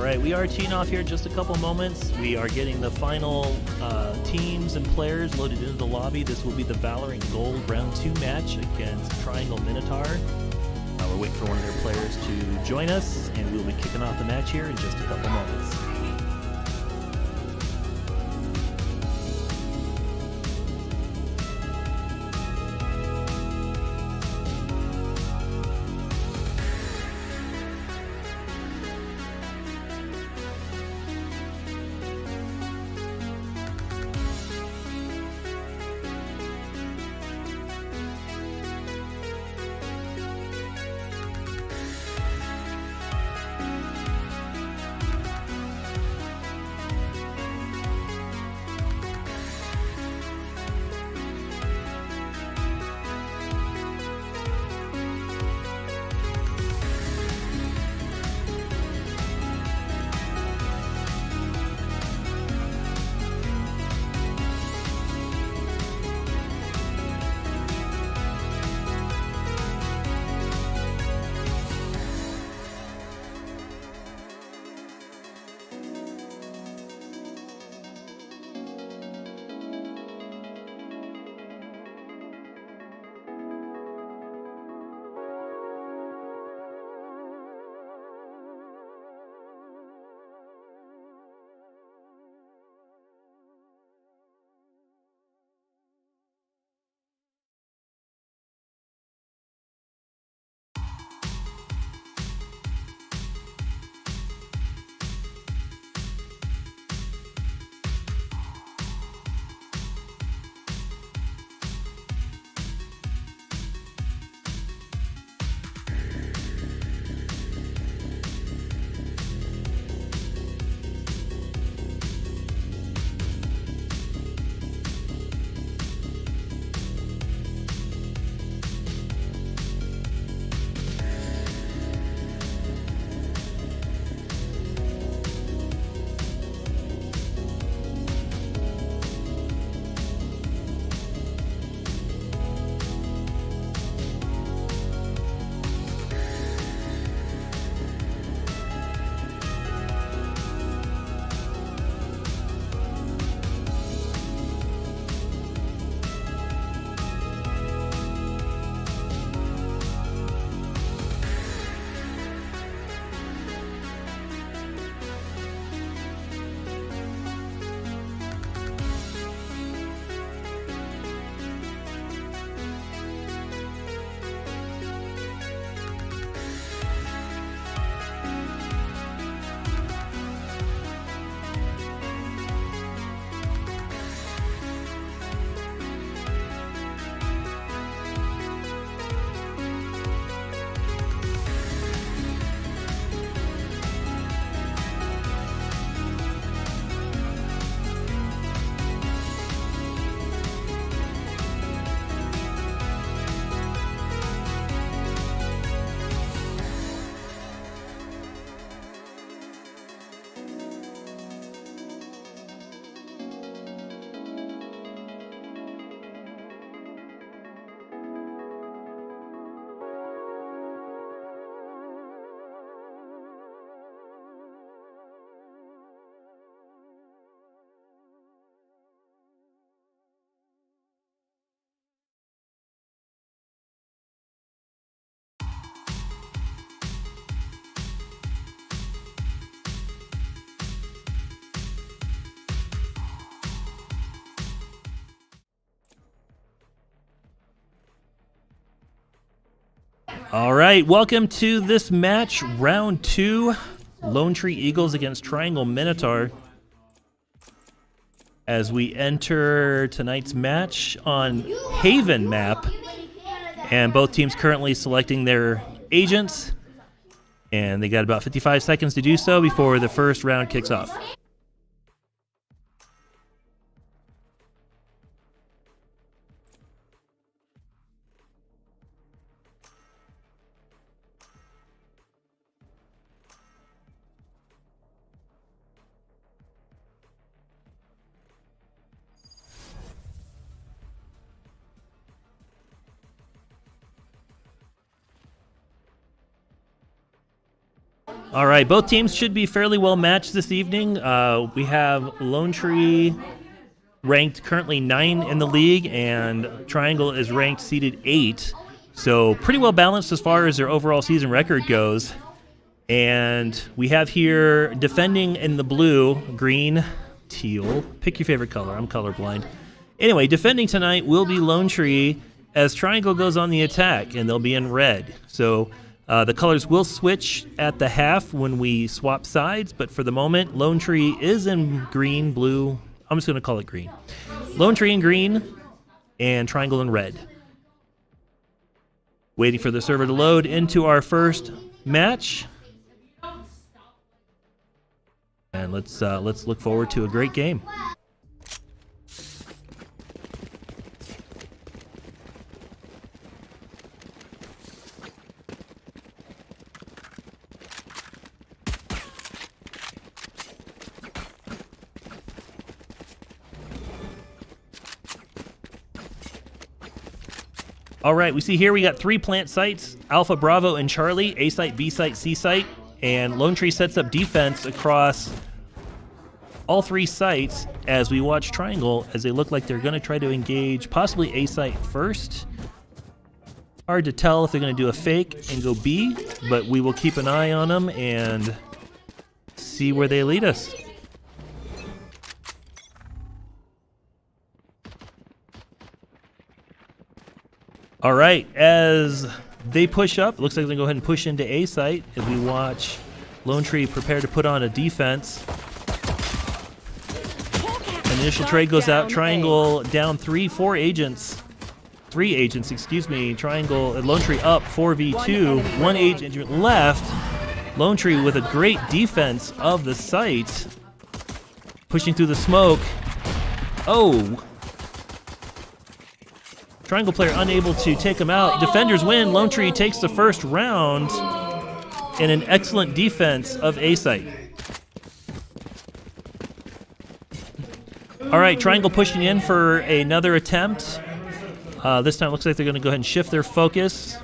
right, we are teeing off here in just a couple moments. We are getting the final teams and players loaded into the lobby. This will be the Valorant Gold Round 2 match against Triangle Minotaur. We're waiting for one of their players to join us, and we'll be kicking off the match here in just a couple moments. All right, welcome to this match, round 2, Lone Tree Eagles against Triangle Minotaur. As we enter tonight's match on Haven map, and both teams currently selecting their agents, and they got about 55 seconds to do so before the first round kicks off. All right, both teams should be fairly well matched this evening. We have Lone Tree ranked currently 9 in the league, and Triangle is ranked seeded 8. So pretty well balanced as far as their overall season record goes. And we have here defending in the blue, green, teal. Pick your favorite color. I'm colorblind. Anyway, defending tonight will be Lone Tree as Triangle goes on the attack, and they'll be in red. So the colors will switch at the half when we swap sides, but for the moment, Lone Tree is in green, blue. I'm just going to call it green. Lone Tree in green and Triangle in red. Waiting for the server to load into our first match. And let's look forward to a great game. All right, we see here we got 3 plant sites, Alpha, Bravo, and Charlie, A site, B site, C site, and Lone Tree sets up defense across all 3 sites as we watch Triangle as they look like they're going to try to engage possibly A site first. Hard to tell if they're going to do a fake and go B, but we will keep an eye on them and see where they lead us. All right, as they push up, it looks like they're going to go ahead and push into A site as we watch Lone Tree prepare to put on a defense. An initial trade goes out. Triangle down 3 agents, excuse me. Triangle, Lone Tree up 4v2. 1 agent left. Lone Tree with a great defense of the site. Pushing through the smoke. Oh. Triangle player unable to take him out. Defenders win. Lone Tree takes the first round in an excellent defense of A site. All right, Triangle pushing in for another attempt. This time it looks like they're going to go ahead and shift their focus.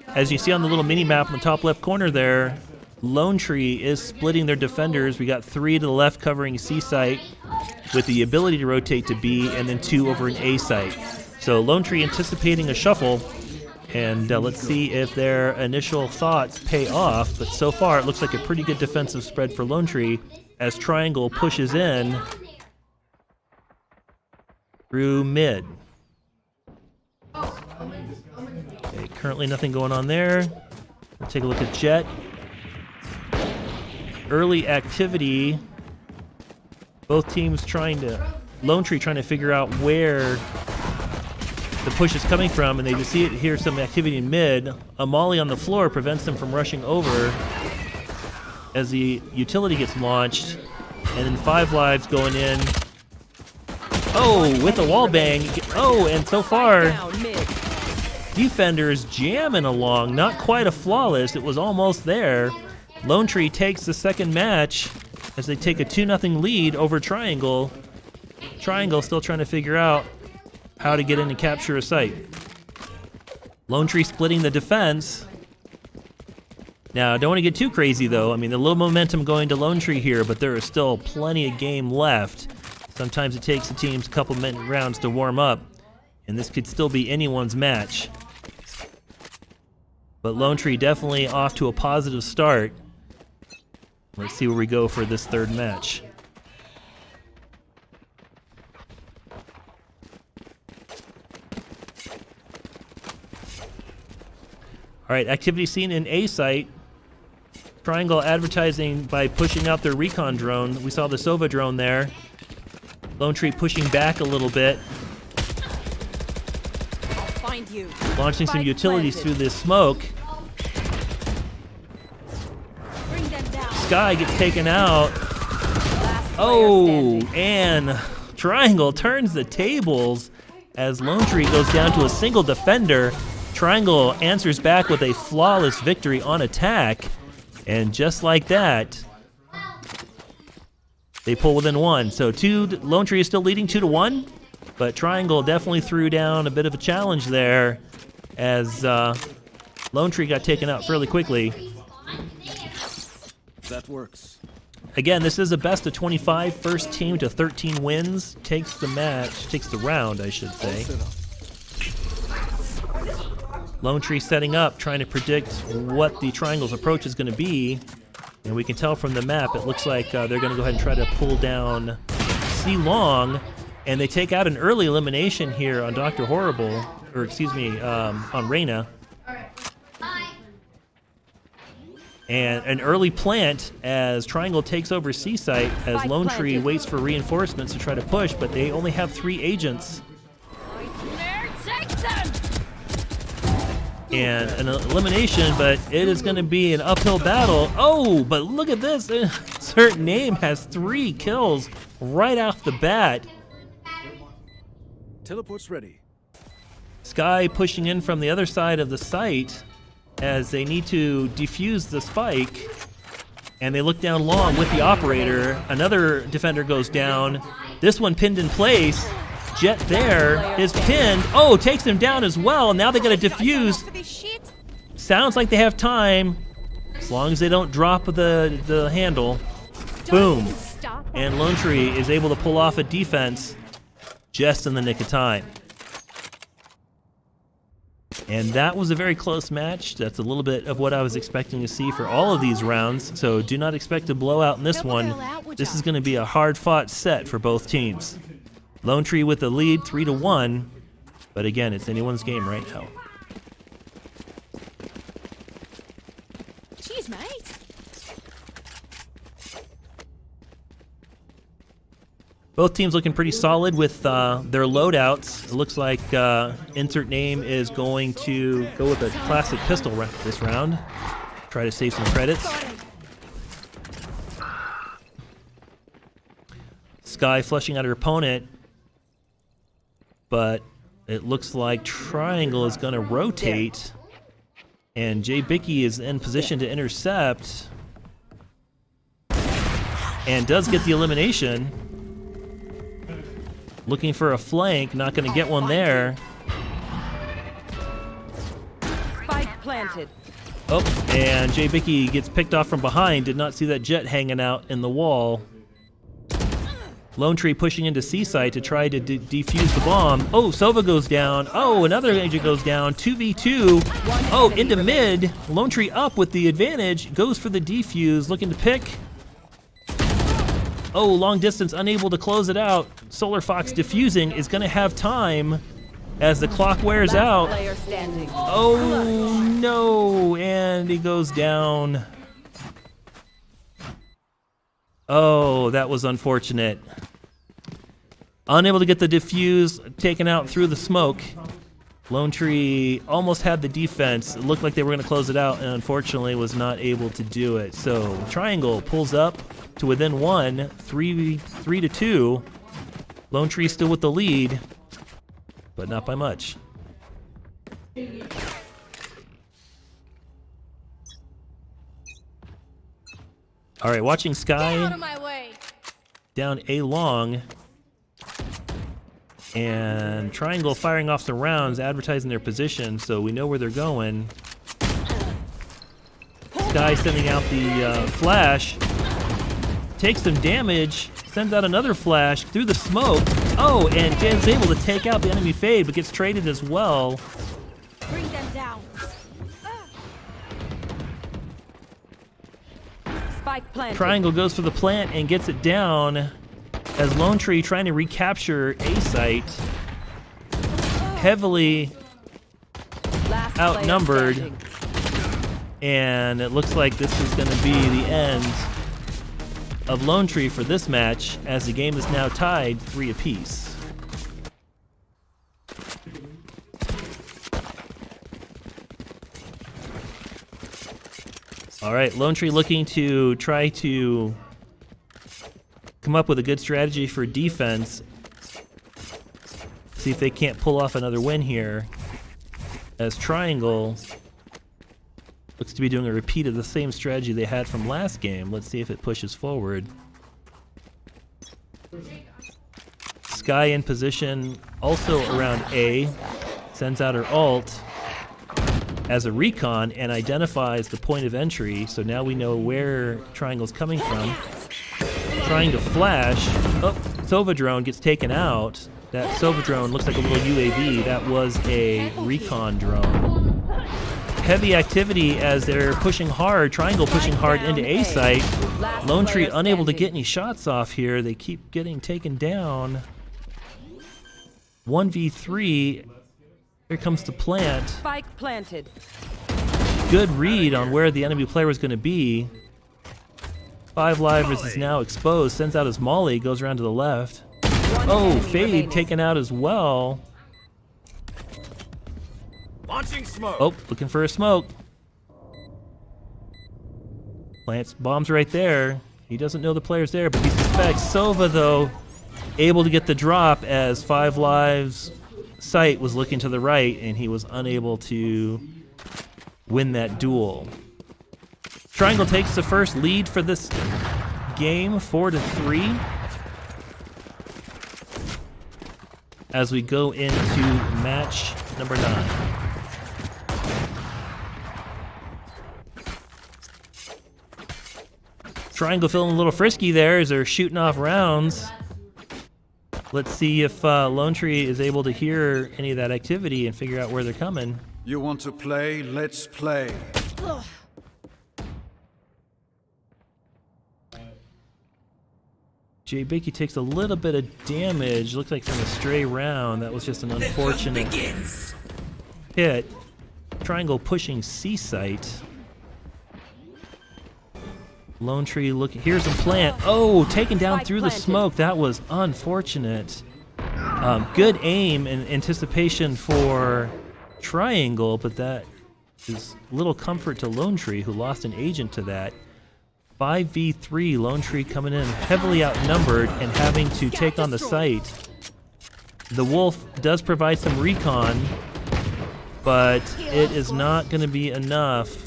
As you see on the little mini map in the top left corner there, Lone Tree is splitting their defenders. We got 3 to the left covering C site with the ability to rotate to B, and then 2 over an A site. So Lone Tree anticipating a shuffle, and let's see if their initial thoughts pay off. But so far, it looks like a pretty good defensive spread for Lone Tree as Triangle pushes in through mid. Okay, currently nothing going on there. We'll take a look at Jet. Early activity. Both teams Lone Tree trying to figure out where the push is coming from, and they just see it here, some activity in mid. A molly on the floor prevents them from rushing over as the utility gets launched, and then 5 lives going in. Oh, with a wall bang. Oh, and so far, defenders jamming along. Not quite a flawless. It was almost there. Lone Tree takes the second match as they take a 2-0 lead over Triangle. Triangle still trying to figure out how to get in and capture a site. Lone Tree splitting the defense. Now, don't want to get too crazy, though. I mean, a little momentum going to Lone Tree here, but there is still plenty of game left. Sometimes it takes the teams a couple minute rounds to warm up, and this could still be anyone's match. But Lone Tree definitely off to a positive start. Let's see where we go for this third match. All right, activity seen in A site. Triangle advertising by pushing out their recon drone. We saw the Sova drone there. Lone Tree pushing back a little bit. I'll find you. Launching some utilities through this smoke. Bring them down. Sky gets taken out. Oh, and Triangle turns the tables as Lone Tree goes down to a single defender. Triangle answers back with a flawless victory on attack, and just like that, they pull within 1. So Lone Tree is still leading 2-1, but Triangle definitely threw down a bit of a challenge there as Lone Tree got taken out fairly quickly. That works. Again, this is a best of 25. First team to 13 wins takes the match, takes the round, I should say. Lone Tree setting up, trying to predict what the Triangle's approach is going to be. And we can tell from the map, it looks like they're going to go ahead and try to pull down C Long. And they take out an early elimination here on Dr. Horrible, or excuse me, on Reyna. And an early plant as Triangle takes over C site as Lone Tree waits for reinforcements to try to push, but they only have 3 agents. And an elimination, but it is going to be an uphill battle. Oh, but look at this. Certain Name has 3 kills right off the bat. Teleport's ready. Sky pushing in from the other side of the site as they need to defuse the spike. And they look down long with the operator. Another defender goes down. This one pinned in place. Jet there is pinned. Oh, takes him down as well. Now they got to defuse. Sounds like they have time. As long as they don't drop the handle. Boom. And Lone Tree is able to pull off a defense just in the nick of time. And that was a very close match. That's a little bit of what I was expecting to see for all of these rounds. So do not expect a blowout in this one. This is going to be a hard-fought set for both teams. Lone Tree with the lead, 3-1. But again, it's anyone's game right now. Cheers, mate. Both teams looking pretty solid with their loadouts. It looks like Insert Name is going to go with a classic pistol this round. Try to save some credits. Sky flushing out her opponent. But it looks like Triangle is going to rotate. And Jay Bicky is in position to intercept. And does get the elimination. Looking for a flank, not going to get one there. Spike planted. Oh, and Jay Bicky gets picked off from behind. Did not see that jet hanging out in the wall. Lone Tree pushing into C-site to try to defuse the bomb. Oh, Sova goes down. Oh, another agent goes down. 2v2. Oh, into mid. Lone Tree up with the advantage. Goes for the defuse, looking to pick. Oh, long distance, unable to close it out. Solar Fox defusing is going to have time as the clock wears out. Oh, no, and he goes down. Oh, that was unfortunate. Unable to get the defuse taken out through the smoke. Lone Tree almost had the defense. It looked like they were going to close it out and unfortunately was not able to do it. So Triangle pulls up to within 1, 3-2. Lone Tree still with the lead, but not by much. All right, watching Sky Get out of my way. down A long. And Triangle firing off the rounds, advertising their position, so we know where they're going. Sky sending out the flash. Takes some damage, sends out another flash through the smoke. Oh, and is able to take out the enemy fade, but gets traded as well. Bring them down. Spike planted. Triangle goes for the plant and gets it down as Lone Tree trying to recapture A site. Heavily outnumbered. And it looks like this is going to be the end of Lone Tree for this match, as the game is now tied 3 apiece. All right, Lone Tree looking to try to come up with a good strategy for defense. See if they can't pull off another win here, as Triangle looks to be doing a repeat of the same strategy they had from last game. Let's see if it pushes forward. Sky in position, also around A. Sends out her ult. as a recon and identifies the point of entry. So now we know where Triangle's coming from. Trying to flash. Oh, Sova drone gets taken out. That Sova drone looks like a little UAV. That was a recon drone. Heavy activity as they're pushing hard. Triangle pushing hard into A site. Lone Tree unable to get any shots off here. They keep getting taken down. 1v3. Here comes the plant. Spike planted. Good read on where the enemy player was going to be. 5 Livers is now exposed. Sends out his molly. Goes around to the left. Oh, Fade taken out as well. Launching smoke. Oh, looking for a smoke. Plants bombs right there. He doesn't know the player's there, but he suspects. Sova, though, able to get the drop as 5 Lives' sight was looking to the right, and he was unable to win that duel. Triangle takes the first lead for this game, 4-3. As we go into match number 9. Triangle feeling a little frisky there as they're shooting off rounds. Let's see if Lone Tree is able to hear any of that activity and figure out where they're coming. You want to play? Let's play. Jay Bicky takes a little bit of damage. Looks like from a stray round. That was just an unfortunate hit. Triangle pushing C site. Lone Tree looking. Here's a plant. Oh, taken down through the smoke. That was unfortunate. Good aim and anticipation for Triangle, but that is little comfort to Lone Tree, who lost an agent to that. 5v3, Lone Tree coming in heavily outnumbered and having to take on the site. The Wolf does provide some recon, but it is not going to be enough.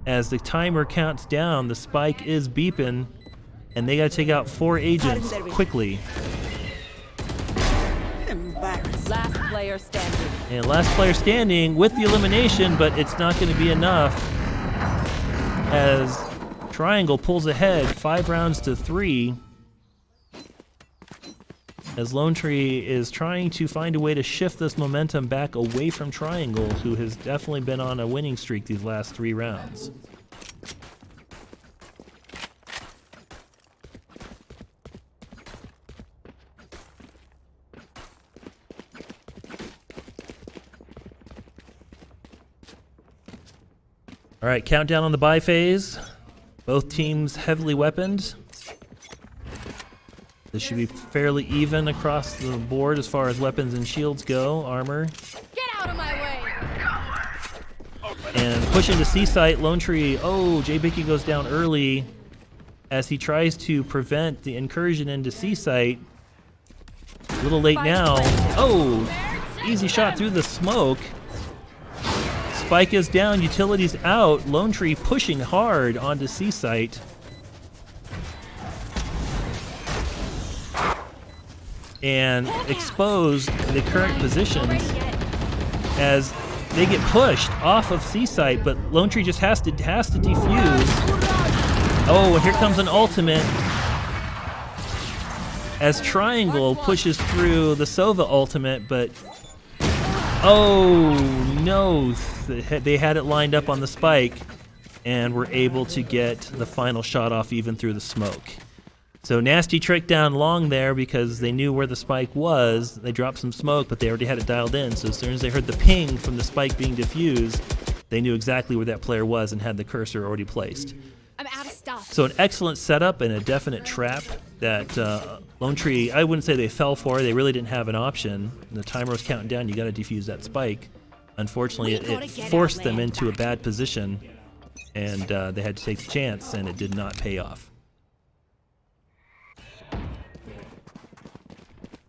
As the timer counts down, the spike is beeping, and they got to take out 4 agents quickly. Last player standing. And last player standing with the elimination, but it's not going to be enough. As Triangle pulls ahead 5-3. As Lone Tree is trying to find a way to shift this momentum back away from Triangle, who has definitely been on a winning streak these last 3 rounds. All right, countdown on the buy phase. Both teams heavily weaponed. This should be fairly even across the board as far as weapons and shields go, armor. Get out of my way! And pushing to C site, Lone Tree. Oh, Jay Bicky goes down early as he tries to prevent the incursion into C site. A little late now. Oh, easy shot through the smoke. Spike is down, utilities out. Lone Tree pushing hard onto C site. And expose the current positions as they get pushed off of C site, but Lone Tree just has to defuse. Oh, and here comes an ultimate as Triangle pushes through the Sova ultimate, but oh no, they had it lined up on the spike and were able to get the final shot off even through the smoke. So nasty trick down long there because they knew where the spike was. They dropped some smoke, but they already had it dialed in. So as soon as they heard the ping from the spike being diffused, they knew exactly where that player was and had the cursor already placed. I'm out of stuff. So an excellent setup and a definite trap that Lone Tree, I wouldn't say they fell for. They really didn't have an option. The timer was counting down. You got to defuse that spike. Unfortunately, it forced them into a bad position, and they had to take the chance, and it did not pay off.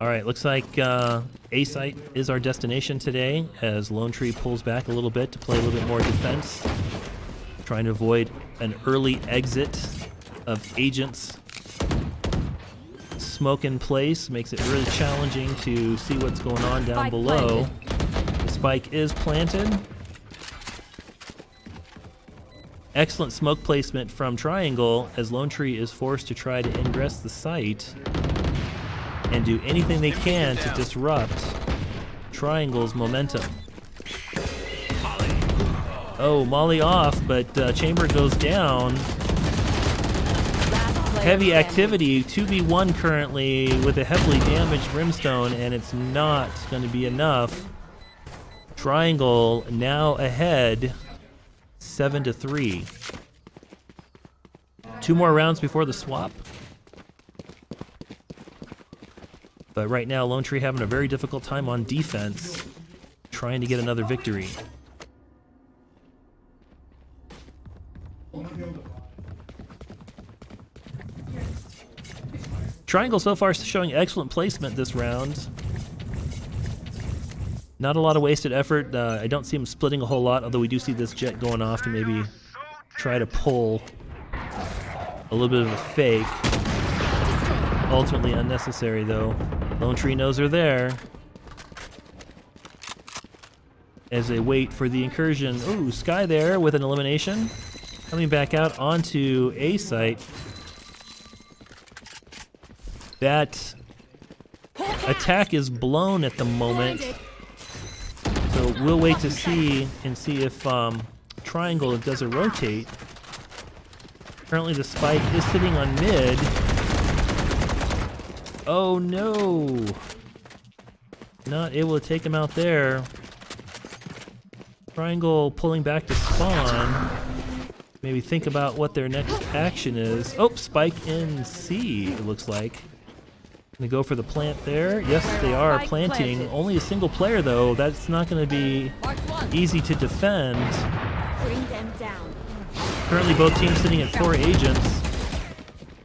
All right, looks like A site is our destination today as Lone Tree pulls back a little bit to play a little bit more defense, trying to avoid an early exit of agents. Smoke in place makes it really challenging to see what's going on down below. This Spike is planted. Excellent smoke placement from Triangle as Lone Tree is forced to try to ingress the site and do anything they can to disrupt Triangle's momentum. Oh, Molly off, but Chamber goes down. Heavy activity, 2v1 currently with a heavily damaged Brimstone, and it's not going to be enough. Triangle now ahead, 7-3. 2 more rounds before the swap. But right now, Lone Tree having a very difficult time on defense, trying to get another victory. Triangle so far showing excellent placement this round. Not a lot of wasted effort. I don't see him splitting a whole lot, although we do see this jet going off to maybe try to pull a little bit of a fake. Ultimately unnecessary though. Lone Tree knows they're there as they wait for the incursion. Ooh, Sky there with an elimination. Coming back out onto A site. That attack is blown at the moment. So we'll wait to see if Triangle does a rotate. Currently the Spike is sitting on mid. Oh no! Not able to take him out there. Triangle pulling back to spawn. Maybe think about what their next action is. Oh, Spike in C, it looks like. Gonna go for the plant there. Yes, they are planting. Only a single player though. That's not gonna be easy to defend. Bring them down. Currently both teams sitting at 4 agents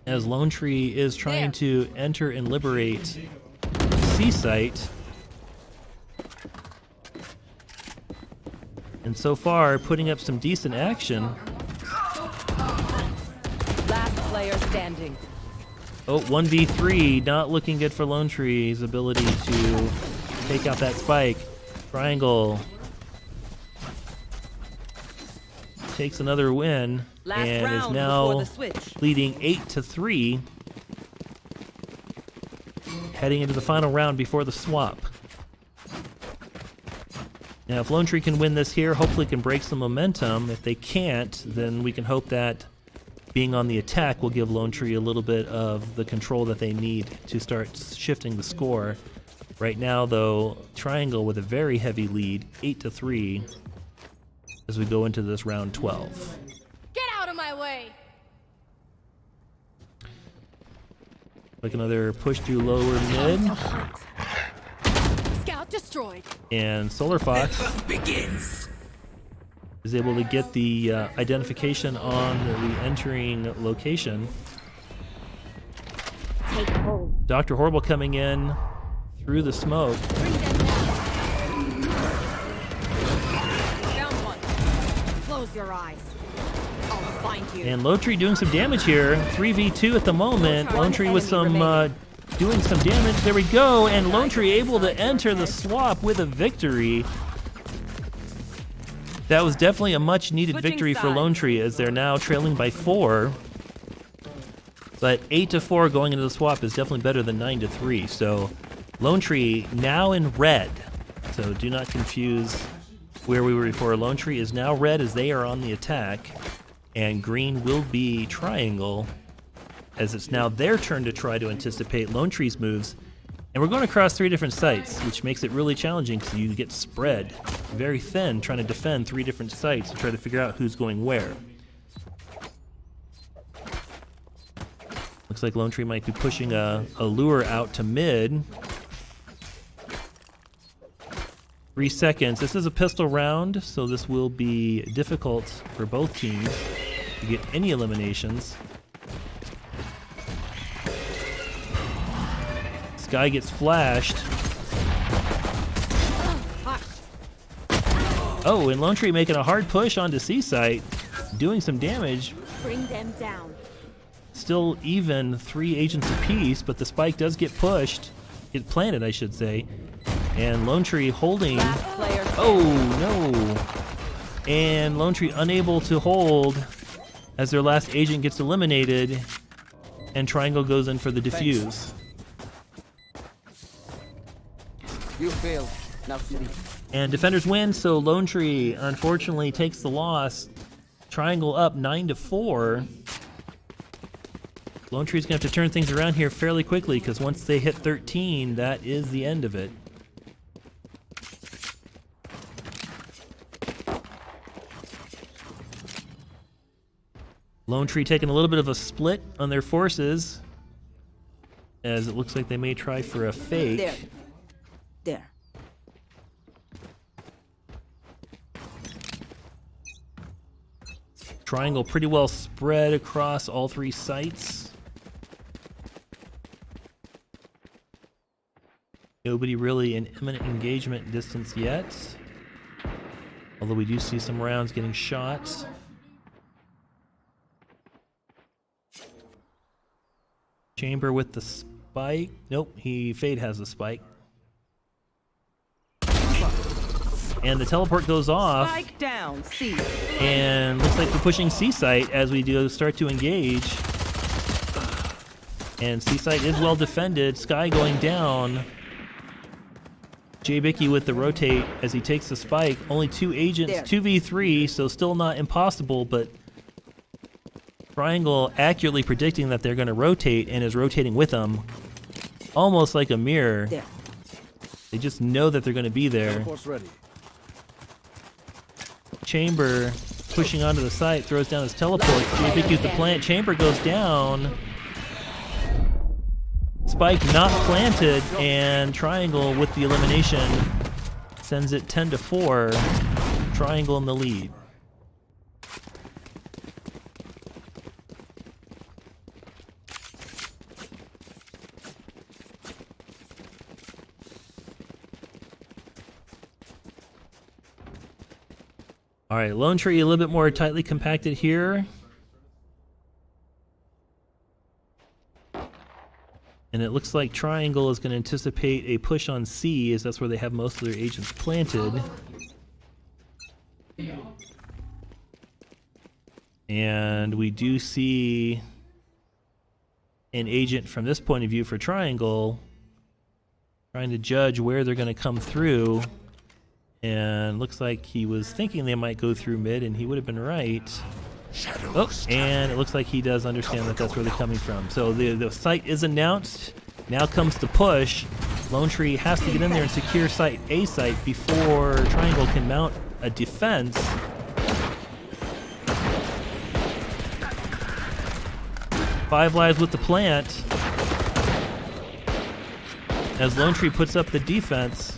as Lone Tree is trying to enter and liberate C site. And so far putting up some decent action. Last player standing. Oh, 1v3, not looking good for Lone Tree's ability to take out that Spike. Triangle takes another win and is now leading 8-3, heading into the final round before the swap. Now, if Lone Tree can win this here, hopefully can break some momentum. If they can't, then we can hope that being on the attack will give Lone Tree a little bit of the control that they need to start shifting the score. Right now, though, Triangle with a very heavy lead, 8-3, as we go into this round 12. Get out of my way! Like another push through lower mid. Scout destroyed. And Solar Fox is able to get the identification on the entering location. Take hold. Dr. Horrible coming in through the smoke. Bring them down. Found one. Close your eyes. I'll find you. And Lone Tree doing some damage here. 3v2 at the moment. Lone Tree with some doing some damage. There we go. And Lone Tree able to enter the swap with a victory. That was definitely a much needed victory for Lone Tree as they're now trailing by 4. But 8-4 going into the swap is definitely better than 9-3. So Lone Tree now in red. So do not confuse where we were before. Lone Tree is now red as they are on the attack. And green will be Triangle as it's now their turn to try to anticipate Lone Tree's moves. And we're going across 3 different sites, which makes it really challenging because you get spread very thin trying to defend 3 different sites and try to figure out who's going where. Looks like Lone Tree might be pushing a lure out to mid. 3 seconds. This is a pistol round, so this will be difficult for both teams to get any eliminations. Sky gets flashed. Oh, and Lone Tree making a hard push onto C site, doing some damage. Bring them down. Still even 3 agents apiece, but the Spike does get pushed. Get planted, I should say. And Lone Tree holding. Last player standing. Oh, no. And Lone Tree unable to hold as their last agent gets eliminated. And Triangle goes in for the defuse. You failed. Now sleep. And defenders win, so Lone Tree unfortunately takes the loss. Triangle up 9-4. Lone Tree's gonna have to turn things around here fairly quickly because once they hit 13, that is the end of it. Lone Tree taking a little bit of a split on their forces, as it looks like they may try for a fake. There. There. Triangle pretty well spread across all three sites. Nobody really in imminent engagement distance yet. Although we do see some rounds getting shot. Chamber with the spike. Nope, Fade has the spike. And the teleport goes off. Spike down. C. And looks like we're pushing C-Site as we do start to engage. And C-Site is well defended. Sky going down. J-Bicky with the rotate as he takes the spike. Only 2 agents, There. 2v3, so still not impossible, but Triangle accurately predicting that they're going to rotate and is rotating with them. Almost like a mirror. There. They just know that they're going to be there. Course ready. Chamber pushing onto the site, throws down his teleport. J-Bicky with the plant. Chamber goes down. Spike not planted, and Triangle with the elimination sends it 10-4. Triangle in the lead. All right, Lone Tree a little bit more tightly compacted here. And it looks like Triangle is going to anticipate a push on C, as that's where they have most of their agents planted. And we do see an agent from this point of view for Triangle trying to judge where they're going to come through. And looks like he was thinking they might go through mid, and he would have been right. Oh, and it looks like he does understand that that's where they're coming from. So the site is announced. Now comes the push. Lone Tree has to get in there and secure site A site before Triangle can mount a defense. Five lives with the plant. As Lone Tree puts up the defense,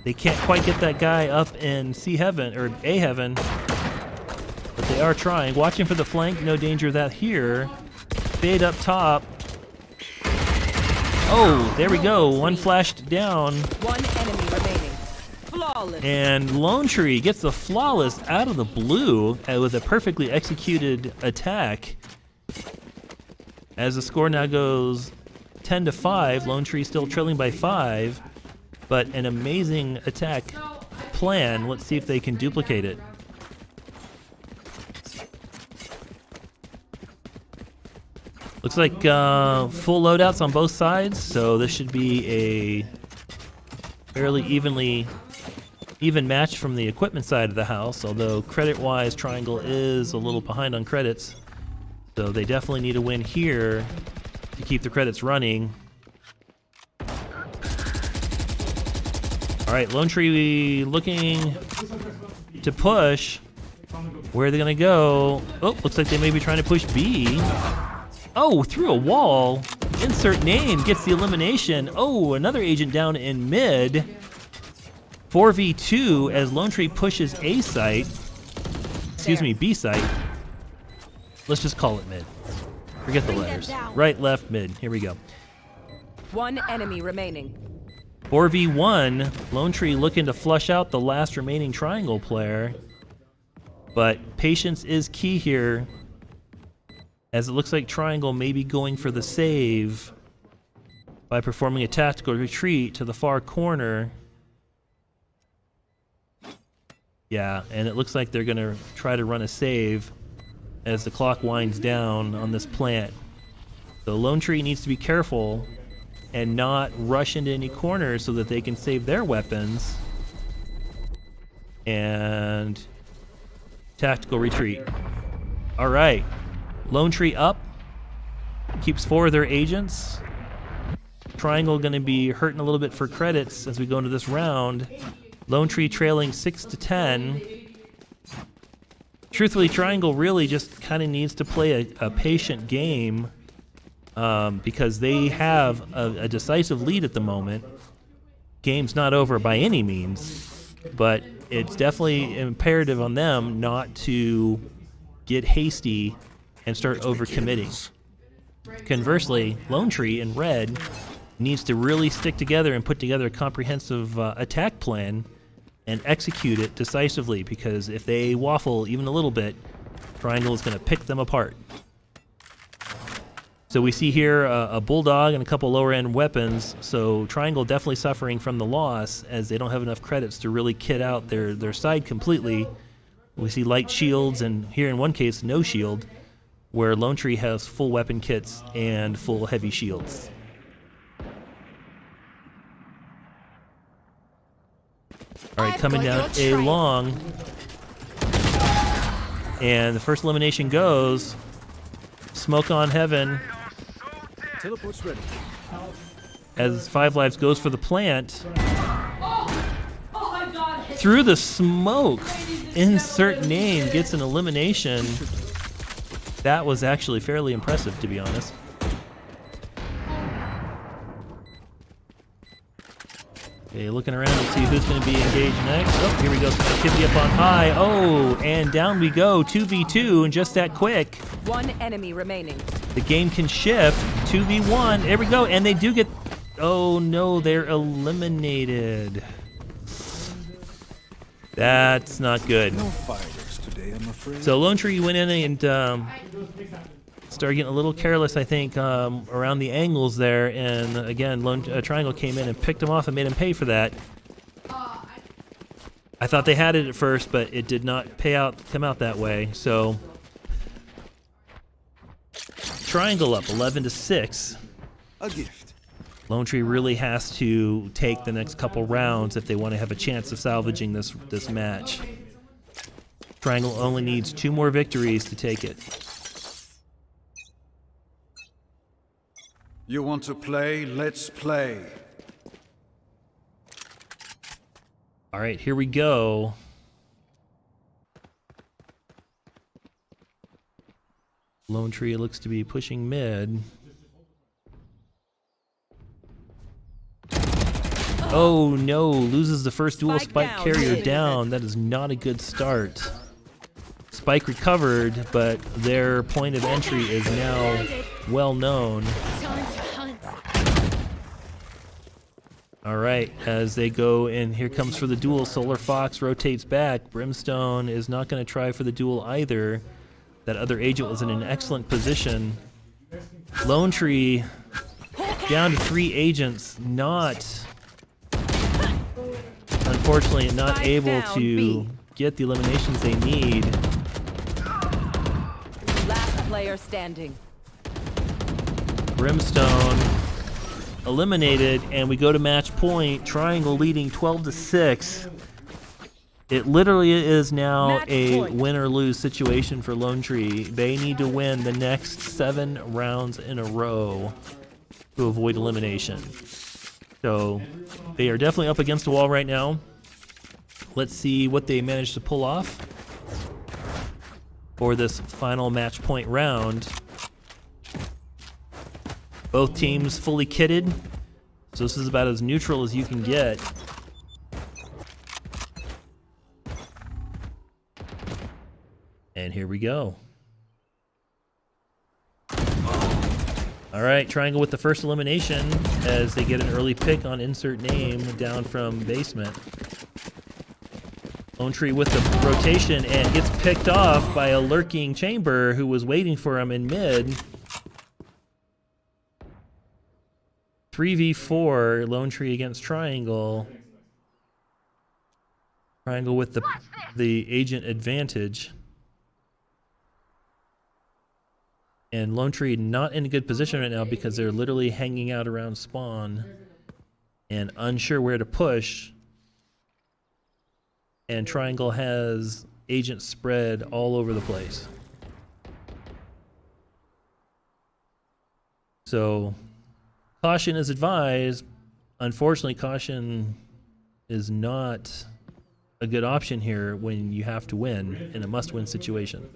they can't quite get that guy up in C heaven or A heaven. But they are trying. Watching for the flank, no danger of that here. Fade up top. Oh, there we go. One flashed down. One enemy remaining. Flawless. And Lone Tree gets the flawless out of the blue with a perfectly executed attack. As the score now goes 10-5, Lone Tree still trailing by 5. But an amazing attack plan. Let's see if they can duplicate it. Looks like full loadouts on both sides, so this should be a fairly even match from the equipment side of the house, although credit-wise, Triangle is a little behind on credits. So they definitely need a win here to keep the credits running. All right, Lone Tree looking to push. Where are they going to go? Oh, looks like they may be trying to push B. Oh, through a wall. Insert name gets the elimination. Oh, another agent down in mid. 4v2 as Lone Tree pushes A site. Excuse me, B site. Let's just call it mid. Forget the letters. Right, left, mid. Here we go. One enemy remaining. 4v1. Lone Tree looking to flush out the last remaining Triangle player. But patience is key here, as it looks like Triangle may be going for the save by performing a tactical retreat to the far corner Yeah, and it looks like they're going to try to run a save as the clock winds down on this plant. So Lone Tree needs to be careful and not rush into any corners so that they can save their weapons. And tactical retreat. All right. Lone Tree up. Keeps 4 of their agents. Triangle going to be hurting a little bit for credits as we go into this round. Lone Tree trailing 6-10. Truthfully, Triangle really just kind of needs to play a patient game because they have a decisive lead at the moment. Game's not over by any means, but it's definitely imperative on them not to get hasty and start overcommitting. Conversely, Lone Tree in red needs to really stick together and put together a comprehensive attack plan and execute it decisively, because if they waffle even a little bit, Triangle is going to pick them apart. So we see here a Bulldog and a couple lower-end weapons, so Triangle definitely suffering from the loss as they don't have enough credits to really kit out their side completely. We see light shields, and here in one case, no shield, where Lone Tree has full weapon kits and full heavy shields. All right, coming down a long, and the first elimination goes. Smoke on Heaven. Teleport's ready. As 5 Lives goes for the plant. Through the smoke, insert name gets an elimination. That was actually fairly impressive, to be honest. Okay, looking around to see who's going to be engaged next. Oh, here we go. Some activity up on high. Oh, and down we go. 2v2, and just that quick. 1 enemy remaining. The game can shift. 2v1. There we go. And they do get... Oh, no, they're eliminated. That's not good. No fighters today, I'm afraid. So Lone Tree went in and started getting a little careless, I think, around the angles there. And again, Triangle came in and picked him off and made him pay for that. I thought they had it at first, but it did not come out that way. So Triangle up 11-6. A gift. Lone Tree really has to take the next couple rounds if they want to have a chance of salvaging this match. Triangle only needs 2 more victories to take it. You want to play? Let's play. All right, here we go. Lone Tree looks to be pushing mid. Oh no, loses the first dual Spike carrier down. That is not a good start. Spike recovered, but their point of entry is now well known. All right, as they go in, here comes for the duel. Solar Fox rotates back. Brimstone is not going to try for the duel either. That other agent was in an excellent position. Lone Tree down to 3 agents, unfortunately not able to get the eliminations they need. Last player standing. Brimstone eliminated, and we go to match point. Triangle leading 12-6. It literally is now a win or lose situation for Lone Tree. They need to win the next 7 rounds in a row to avoid elimination. So they are definitely up against the wall right now. Let's see what they managed to pull off for this final match point round. Both teams fully kitted, so this is about as neutral as you can get. And here we go. All right, Triangle with the first elimination as they get an early pick on insert name down from basement. Lone Tree with the rotation and gets picked off by a lurking Chamber who was waiting for him in mid. 3v4, Lone Tree against Triangle. Triangle with the agent advantage. And Lone Tree not in a good position right now because they're literally hanging out around spawn and unsure where to push. And Triangle has agent spread all over the place. So caution is advised. Unfortunately, caution is not a good option here when you have to win in a must-win situation.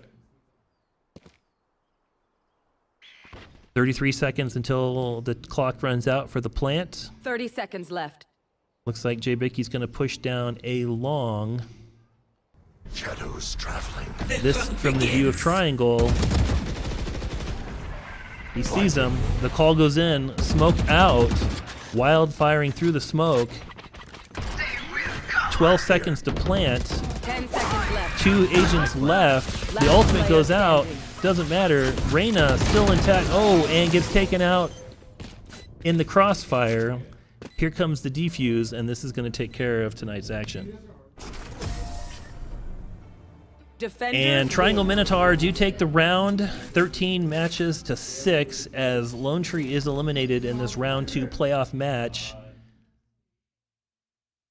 33 seconds until the clock runs out for the plant. 30 seconds left. Looks like Jay Bickey's going to push down a long. Shadows traveling. This from the view of Triangle. He sees him. The call goes in. Smoke out. Wild firing through the smoke. 12 seconds to plant. 10 seconds left. 2 agents left. The Last ultimate player goes out. standing. Doesn't matter. Reyna still intact. Oh, and gets taken out in the crossfire. Here comes the defuse, and this is going to take care of tonight's action. Defenders And Triangle win. Minotaur do take the round, 13 matches to 6, as Lone Tree is eliminated in this round 2 playoff match.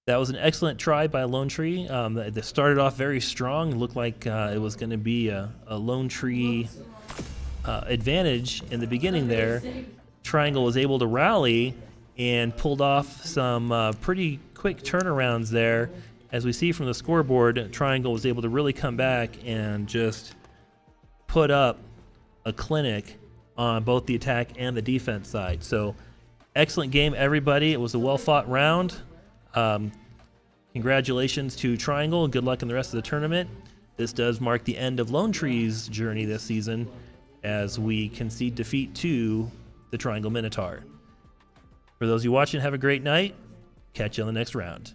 That was an excellent try by Lone Tree. They started off very strong. It looked like it was going to be a Lone Tree advantage in the beginning there. Triangle was able to rally and pulled off some pretty quick turnarounds there. As we see from the scoreboard, Triangle was able to really come back and just put up a clinic on both the attack and the defense side. So excellent game, everybody. It was a well-fought round. Congratulations to Triangle and good luck in the rest of the tournament. This does mark the end of Lone Tree's journey this season as we concede defeat to the Triangle Minotaur. For those of you watching, have a great night. Catch you on the next round.